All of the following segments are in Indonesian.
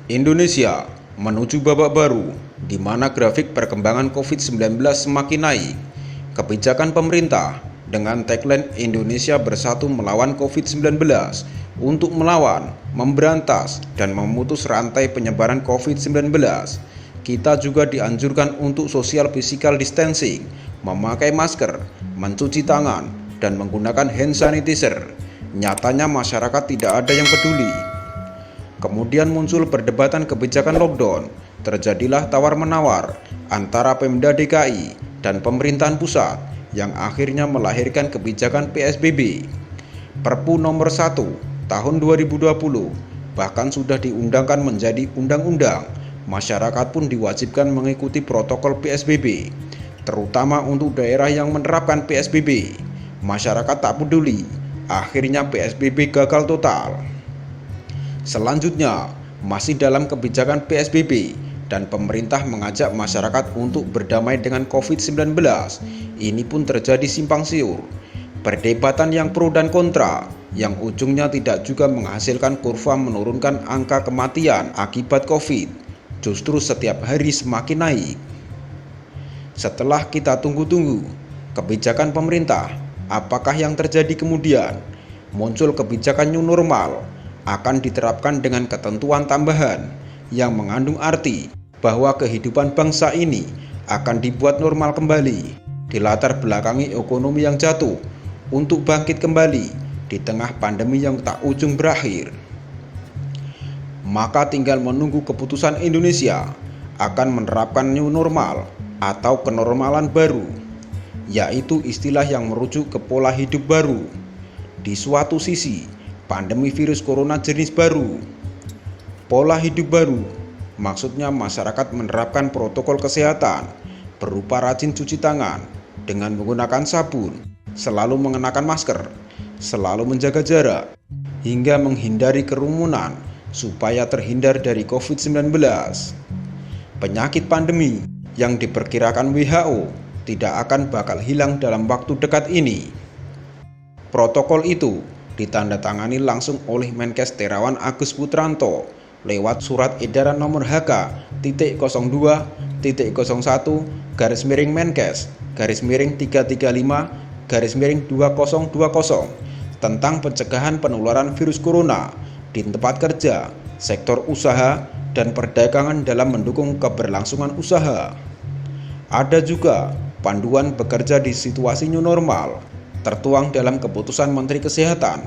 Indonesia menuju babak baru di mana grafik perkembangan COVID-19 semakin naik. Kebijakan pemerintah dengan tagline Indonesia Bersatu Melawan COVID-19 untuk melawan, memberantas, dan memutus rantai penyebaran COVID-19. Kita juga dianjurkan untuk social physical distancing, memakai masker, mencuci tangan, dan menggunakan hand sanitizer. Nyatanya masyarakat tidak ada yang peduli. Kemudian muncul perdebatan kebijakan lockdown. Terjadilah tawar-menawar antara Pemda DKI dan pemerintahan pusat yang akhirnya melahirkan kebijakan PSBB. Perpu nomor 1 tahun 2020 bahkan sudah diundangkan menjadi undang-undang. Masyarakat pun diwajibkan mengikuti protokol PSBB, terutama untuk daerah yang menerapkan PSBB. Masyarakat tak peduli, akhirnya PSBB gagal total. Selanjutnya, masih dalam kebijakan PSBB dan pemerintah mengajak masyarakat untuk berdamai dengan COVID-19. Ini pun terjadi simpang siur. Perdebatan yang pro dan kontra, yang ujungnya tidak juga menghasilkan kurva menurunkan angka kematian akibat COVID, justru setiap hari semakin naik. Setelah kita tunggu-tunggu kebijakan pemerintah, apakah yang terjadi kemudian? Muncul kebijakan new normal, akan diterapkan dengan ketentuan tambahan yang mengandung arti bahwa kehidupan bangsa ini akan dibuat normal kembali, dilatar belakangi ekonomi yang jatuh untuk bangkit kembali di tengah pandemi yang tak ujung berakhir. Maka tinggal menunggu keputusan Indonesia akan menerapkan new normal atau kenormalan baru, yaitu istilah yang merujuk ke pola hidup baru. Di suatu sisi, pandemi virus corona jenis baru. Pola hidup baru maksudnya masyarakat menerapkan protokol kesehatan berupa rajin cuci tangan dengan menggunakan sabun, selalu mengenakan masker, selalu menjaga jarak, hingga menghindari kerumunan supaya terhindar dari COVID-19. Penyakit pandemi yang diperkirakan WHO tidak akan bakal hilang dalam waktu dekat ini. Protokol itu ditandatangani langsung oleh Menkes Terawan Agus Putranto lewat surat edaran nomor HK.01-01-Menkes-335-2020 tentang pencegahan penularan virus corona di tempat kerja, sektor usaha, dan perdagangan dalam mendukung keberlangsungan usaha. Ada juga panduan bekerja di situasi new normal tertuang dalam keputusan Menteri Kesehatan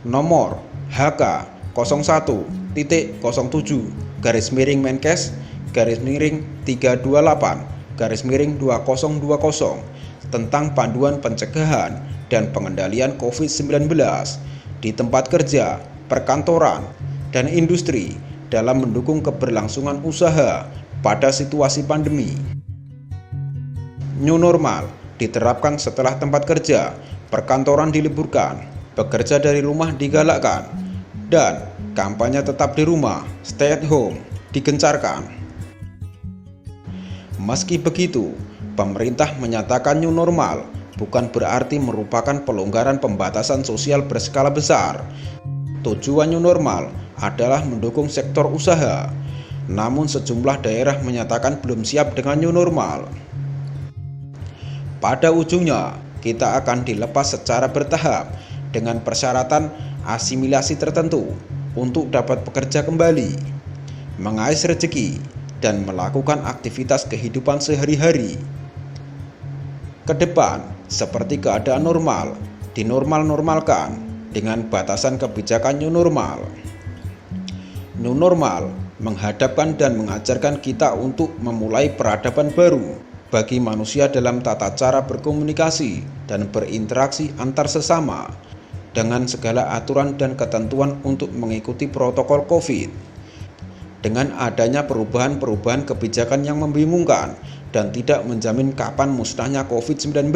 nomor HK.01-Menkes-328-2020 tentang panduan pencegahan dan pengendalian COVID-19 di tempat kerja, perkantoran, dan industri dalam mendukung keberlangsungan usaha pada situasi pandemi. New normal diterapkan setelah tempat kerja, perkantoran diliburkan, bekerja dari rumah digalakkan, dan kampanye tetap di rumah, stay at home, digencarkan. Meski begitu, pemerintah menyatakan new normal bukan berarti merupakan pelonggaran pembatasan sosial berskala besar. Tujuan new normal adalah mendukung sektor usaha, namun sejumlah daerah menyatakan belum siap dengan new normal. Pada ujungnya, kita akan dilepas secara bertahap dengan persyaratan asimilasi tertentu untuk dapat bekerja kembali, mengais rezeki, dan melakukan aktivitas kehidupan sehari-hari. Kedepan, seperti keadaan normal, dinormal-normalkan dengan batasan kebijakan new normal. New normal menghadapkan dan mengajarkan kita untuk memulai peradaban baru bagi manusia dalam tata cara berkomunikasi dan berinteraksi antar sesama dengan segala aturan dan ketentuan untuk mengikuti protokol COVID. Dengan adanya perubahan-perubahan kebijakan yang membingungkan dan tidak menjamin kapan musnahnya COVID-19,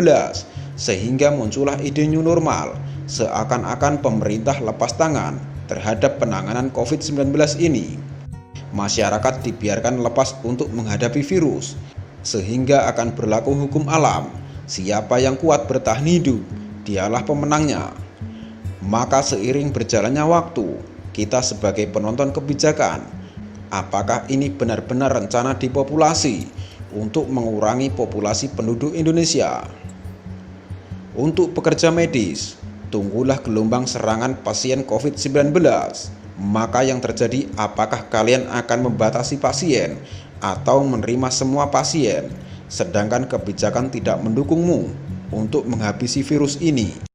sehingga muncullah ide new normal, seakan-akan pemerintah lepas tangan terhadap penanganan COVID-19 ini. Masyarakat dibiarkan lepas untuk menghadapi virus, sehingga akan berlaku hukum alam. Siapa yang kuat bertahan hidup, dialah pemenangnya. Maka seiring berjalannya waktu, kita sebagai penonton kebijakan apakah ini benar-benar rencana depopulasi untuk mengurangi populasi penduduk Indonesia. Untuk pekerja medis, tunggulah gelombang serangan pasien COVID-19. Maka yang terjadi, apakah kalian akan membatasi pasien atau menerima semua pasien, sedangkan kebijakan tidak mendukungmu untuk menghabisi virus ini?